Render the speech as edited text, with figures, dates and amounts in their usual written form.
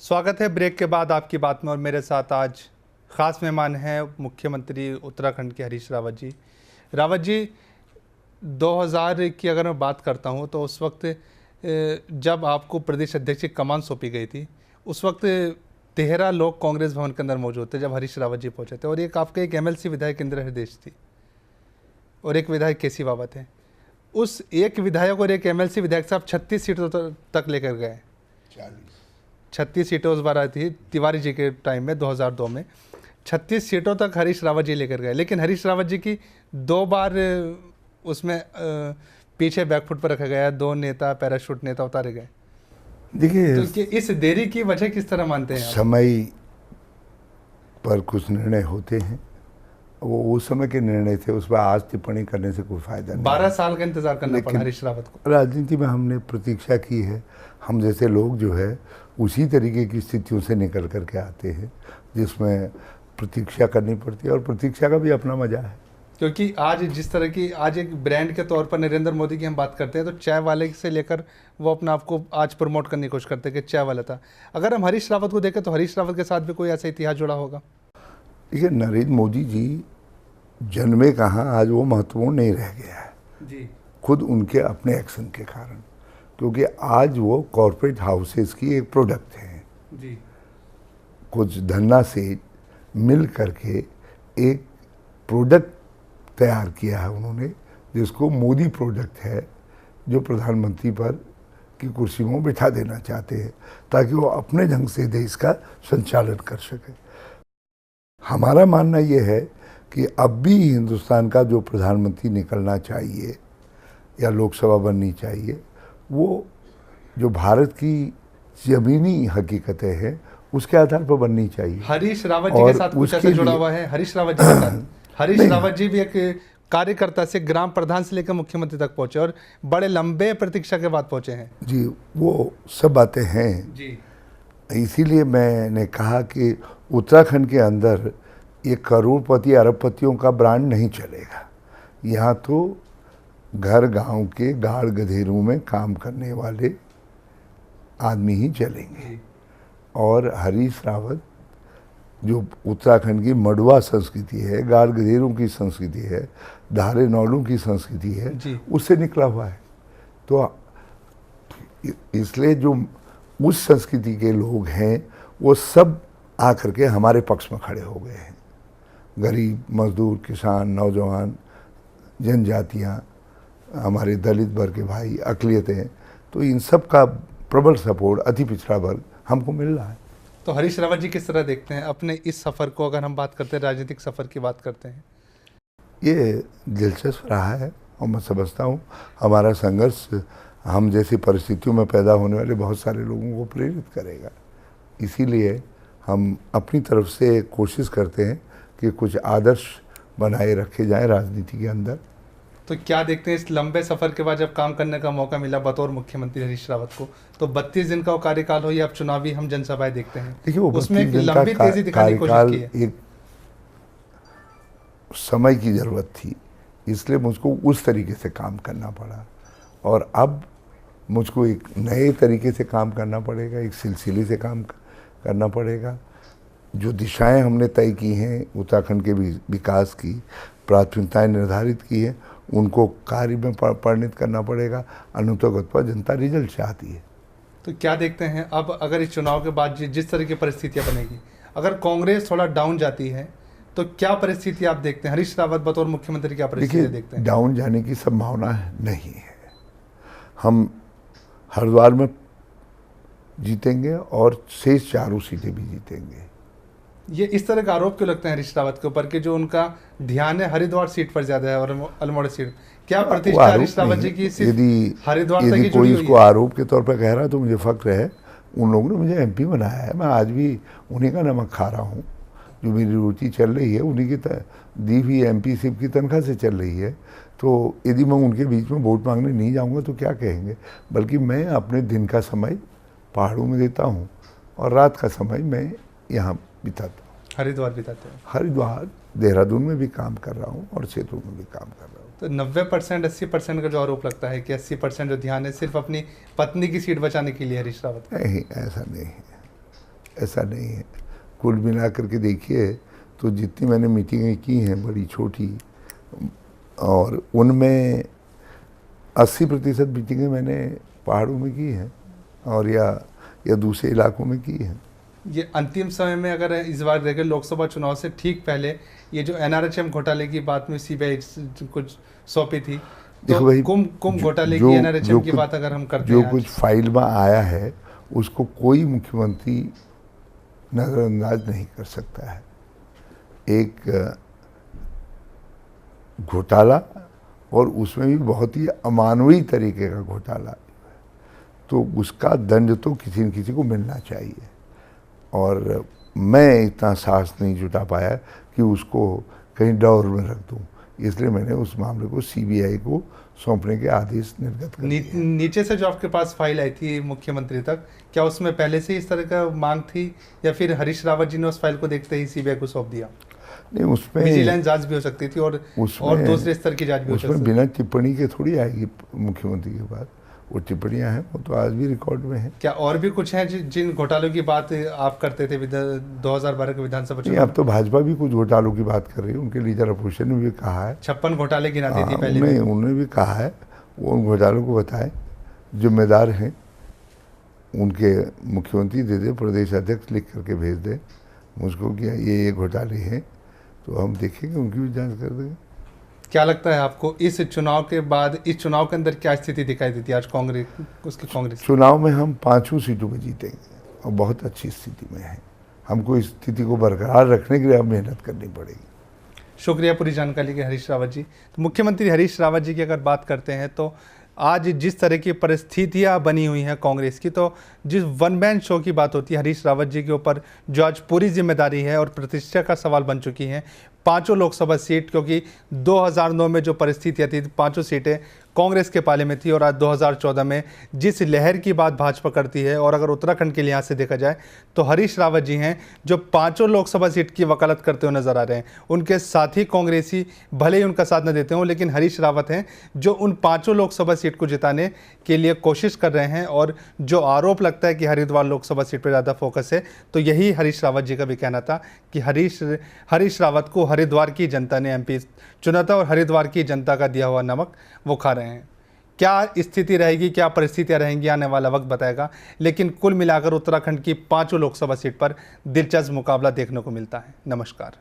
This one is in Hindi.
स्वागत है ब्रेक के बाद आपकी बात में। और मेरे साथ आज ख़ास मेहमान हैं मुख्यमंत्री उत्तराखंड के हरीश रावत जी। रावत जी, 2000 की अगर मैं बात करता हूं तो उस वक्त जब आपको प्रदेश अध्यक्ष की कमान सौंपी गई थी, उस वक्त 13 लोग कांग्रेस भवन के अंदर मौजूद थे जब हरीश रावत जी पहुंचे थे। और एक आपके एक एमएलसी विधायक इंदिरा हृदयेश थी और एक विधायक केसी बाबा थे। उस एक विधायक और एक एमएलसी विधायक से आप 36 सीटों तक लेकर गए। 36 सीटें उस बार आई थी तिवारी जी के टाइम में 2002 में। 36 सीटों तक हरीश रावत जी लेकर गए, लेकिन हरीश रावत जी की 2 बार उसमें पीछे बैकफुट पर रखा गया, 2 नेता पैराशूट नेता उतारे गए। देखिए, तो इस देरी की वजह किस तरह मानते हैं आप? समय पर कुछ निर्णय होते हैं, वो उस समय के निर्णय थे, उस पर आज टिप्पणी करने से कोई फायदा नहीं। 12 साल का इंतजार करना पड़ा हरीश रावत को। राजनीति में हमने प्रतीक्षा की है। हम जैसे लोग जो है उसी तरीके की स्थितियों से निकल करके आते हैं जिसमें प्रतीक्षा करनी पड़ती है, और प्रतीक्षा का भी अपना मजा है। क्योंकि आज जिस तरह की आज एक ब्रांड के तौर पर नरेंद्र मोदी की हम बात करते हैं तो चाय वाले से लेकर वो अपना आपको आज प्रमोट करने की कोशिश करते हैं कि चाय वाला था। अगर हम हरीश रावत को देखें तो हरीश रावत के साथ भी कोई ऐसा इतिहास जुड़ा होगा? देखिए, नरेंद्र मोदी जी जन्मे कहाँ, आज वो महत्वपूर्ण नहीं रह गया है जी, खुद उनके अपने एक्शन के कारण, क्योंकि आज वो कॉरपोरेट हाउसेस की एक प्रोडक्ट है जी। कुछ धन्ना से मिल करके एक प्रोडक्ट तैयार किया है उन्होंने, जिसको मोदी प्रोडक्ट है, जो प्रधानमंत्री पर की कुर्सी में बिठा देना चाहते हैं ताकि वो अपने ढंग से देश का संचालन कर सके। हमारा मानना ये है कि अब भी हिंदुस्तान का जो प्रधानमंत्री निकलना चाहिए या लोकसभा बननी चाहिए, वो जो भारत की ज़मीनी हकीकतें हैं उसके आधार पर बननी चाहिए। हरीश रावत जी के साथ कुछ ऐसा जुड़ा हुआ है? हरीश रावत जी के साथ हरीश रावत जी भी एक कार्यकर्ता से ग्राम प्रधान से लेकर मुख्यमंत्री तक पहुंचे और बड़े लंबे प्रतीक्षा के बाद पहुंचे हैं। जी, वो सब बातें हैं जी। इसीलिए मैंने कहा कि उत्तराखंड के अंदर ये करोड़पति अरबपतियों का ब्रांड नहीं चलेगा। यहाँ तो घर गांव के गाड़ गधेरों में काम करने वाले आदमी ही चलेंगे। और हरीश रावत जो उत्तराखंड की मडवा संस्कृति है, गाड़ गधेरों की संस्कृति है, धारे नौलों की संस्कृति है, उससे निकला हुआ है। तो इसलिए जो उस संस्कृति के लोग हैं वो सब आकर के हमारे पक्ष में खड़े हो गए हैं। गरीब, मजदूर, किसान, नौजवान, जनजातियाँ, हमारे दलित वर्ग के भाई, अक़लियतें, तो इन सब का प्रबल सपोर्ट अति पिछड़ा वर्ग हमको मिल रहा है। तो हरीश रावत जी किस तरह देखते हैं अपने इस सफ़र को? अगर हम बात करते हैं राजनीतिक सफ़र की बात करते हैं, ये दिलचस्प रहा है और मैं समझता हूँ हमारा संघर्ष हम जैसी परिस्थितियों में पैदा होने वाले बहुत सारे लोगों को प्रेरित करेगा। इसीलिए हम अपनी तरफ से कोशिश करते हैं कि कुछ आदर्श बनाए रखे जाएं राजनीति के अंदर। तो क्या देखते हैं इस लंबे सफ़र के बाद जब काम करने का मौका मिला बतौर मुख्यमंत्री हरीश रावत को, तो 32 दिन का वो कार्यकाल हो या अब चुनावी हम जनसभाएं देखते हैं, देखिए वो उसमें एक लंबी तेजी दिखाने की कोशिश की है। एक समय की ज़रूरत थी, इसलिए मुझको उस तरीके से काम करना पड़ा, और अब मुझको एक नए तरीके से काम करना पड़ेगा, एक सिलसिले से काम करना पड़ेगा। जो दिशाएं हमने तय की हैं उत्तराखंड के विकास की, प्राथमिकताएं निर्धारित की हैं, उनको कार्य में परिणत करना पड़ेगा। अनुतोगत पर जनता रिजल्ट चाहती है। तो क्या देखते हैं अब अगर इस चुनाव के बाद जिस तरह की परिस्थितियाँ बनेगी, अगर कांग्रेस थोड़ा डाउन जाती है तो क्या परिस्थिति आप देखते हैं? हरीश रावत बतौर मुख्यमंत्री क्या परिस्थिति देखते हैं? डाउन जाने की संभावना नहीं है। हम हरिद्वार में जीतेंगे और शेष 4 सीटें भी जीतेंगे। ये इस तरह का आरोप क्यों लगता है हरीश रावत के ऊपर कि जो उनका ध्यान है हरिद्वार सीट पर ज्यादा है और अल्मोड़ा सीट? क्या प्रतिष्ठा हरीश रावत जी की सिर्फ हरिद्वार तक ही जुड़ी हुई है? कोई इसको आरोप के तौर पर कह रहा है तो मुझे फख्र है। उन लोगों ने मुझे एमपी बनाया है, मैं आज भी उन्हीं का नमक खा रहा हूँ। जो मेरी रोटी चल रही है उन्हीं की दी हुई एमपी सिर्फ की तनख्वाह से चल रही है। तो यदि मैं उनके बीच में वोट मांगने नहीं जाऊँगा तो क्या कहेंगे? बल्कि मैं अपने दिन का समय पहाड़ों में देता हूँ और रात का समय मैं यहाँ बिताता हूँ। हरिद्वार बिताते हैं? हरिद्वार, देहरादून में भी काम कर रहा हूँ और क्षेत्रों में भी काम कर रहा हूँ। तो 90% 80% का जो आरोप लगता है कि 80% जो ध्यान है सिर्फ अपनी पत्नी की सीट बचाने के लिए हरीश रावत? नहीं, ऐसा नहीं है। ऐसा नहीं है। कुल मिला करके देखिए तो जितनी मैंने मीटिंगें की हैं बड़ी छोटी, और उनमें 80% मीटिंगें मैंने पहाड़ों में की हैं और या दूसरे इलाकों में की हैं। ये अंतिम समय में अगर इस बार देखें लोकसभा चुनाव से ठीक पहले ये जो एनआरएचएम घोटाले की बात में सीबीआई कुछ सौंपी थी, देखो तो भाई, कुंभ घोटाले की एनआरएचएम की बात अगर हम करते जो हैं कुछ फाइल में आया है उसको कोई मुख्यमंत्री नज़रअंदाज नहीं कर सकता है। एक घोटाला, और उसमें भी बहुत ही अमानवीय तरीके का घोटाला, तो उसका दंड तो किसी न किसी को मिलना चाहिए। और मैं इतना साहस नहीं जुटा पाया कि उसको कहीं डॉर में रख दूं, इसलिए मैंने उस मामले को सीबीआई को सौंपने के आदेश निर्गत कर दिए। नीचे से जो आपके पास फाइल आई थी मुख्यमंत्री तक, क्या उसमें पहले से इस तरह का मांग थी या फिर हरीश रावत जी ने उस फाइल को देखते ही सीबीआई को सौंप दिया? नहीं, उसमें विजिलेंस जांच भी हो सकती थी और दूसरे स्तर की जांच भी हो सकती थी। उसमें बिना टिप्पणी के थोड़ी आएगी मुख्यमंत्री के बाद। वो टिप्पणियां हैं, वो तो आज भी रिकॉर्ड में है। क्या और भी कुछ हैं जिन घोटालों की बात आप करते थे 2012 के विधानसभा नहीं, चुनाव? अब तो भाजपा भी कुछ घोटालों की बात कर रही है। उनके लीडर अपोजिशन ने भी कहा है 56 घोटाले गिनाती थी पहले। उन्होंने भी कहा है वो उन घोटालों को बताएं, जिम्मेदार हैं उनके मुख्यमंत्री दे दे, प्रदेश अध्यक्ष लिख करके भेज दे मुझको कि ये घोटाले हैं, तो हम देखेंगे, उनकी भी जांच कर देंगे। क्या लगता है आपको इस चुनाव के बाद, इस चुनाव के अंदर क्या स्थिति दिखाई देती है आज कांग्रेस? चुनाव में हम 5 सीटों में जीतेंगे और बहुत अच्छी स्थिति में है। हमको इस स्थिति को बरकरार रखने के लिए अब मेहनत करनी पड़ेगी। शुक्रिया पूरी जानकारी के हरीश रावत जी। तो मुख्यमंत्री हरीश रावत जी की अगर बात करते हैं तो आज जिस तरह की परिस्थितियां बनी हुई हैं कांग्रेस की, तो जिस वन मैन शो की बात होती है हरीश रावत जी के ऊपर, जो आज पूरी जिम्मेदारी है और प्रतिष्ठा का सवाल बन चुकी हैं, 5 लोकसभा सीट, क्योंकि 2009 में जो परिस्थितियां थी 5 सीटें कांग्रेस के पाले में थी, और आज 2014 में जिस लहर की बात भाजपा करती है, और अगर उत्तराखंड के लिहाज से देखा जाए तो हरीश रावत जी हैं जो 5 लोकसभा सीट की वकालत करते हुए नजर आ रहे हैं। उनके साथी कांग्रेसी भले ही उनका साथ न देते हों, लेकिन हरीश रावत हैं जो उन 5 लोकसभा सीट को जिताने के लिए कोशिश कर रहे हैं। और जो आरोप लगता है कि हरिद्वार लोकसभा सीट पर ज़्यादा फोकस है, तो यही हरीश रावत जी का भी कहना था कि हरीश रावत को हरिद्वार की जनता ने एमपी चुना था और हरिद्वार की जनता का दिया हुआ नमक वो खा रहे हैं। क्या स्थिति रहेगी, क्या परिस्थितियां रहेंगी, आने वाला वक्त बताएगा। लेकिन कुल मिलाकर उत्तराखंड की 5 लोकसभा सीट पर दिलचस्प मुकाबला देखने को मिलता है। नमस्कार।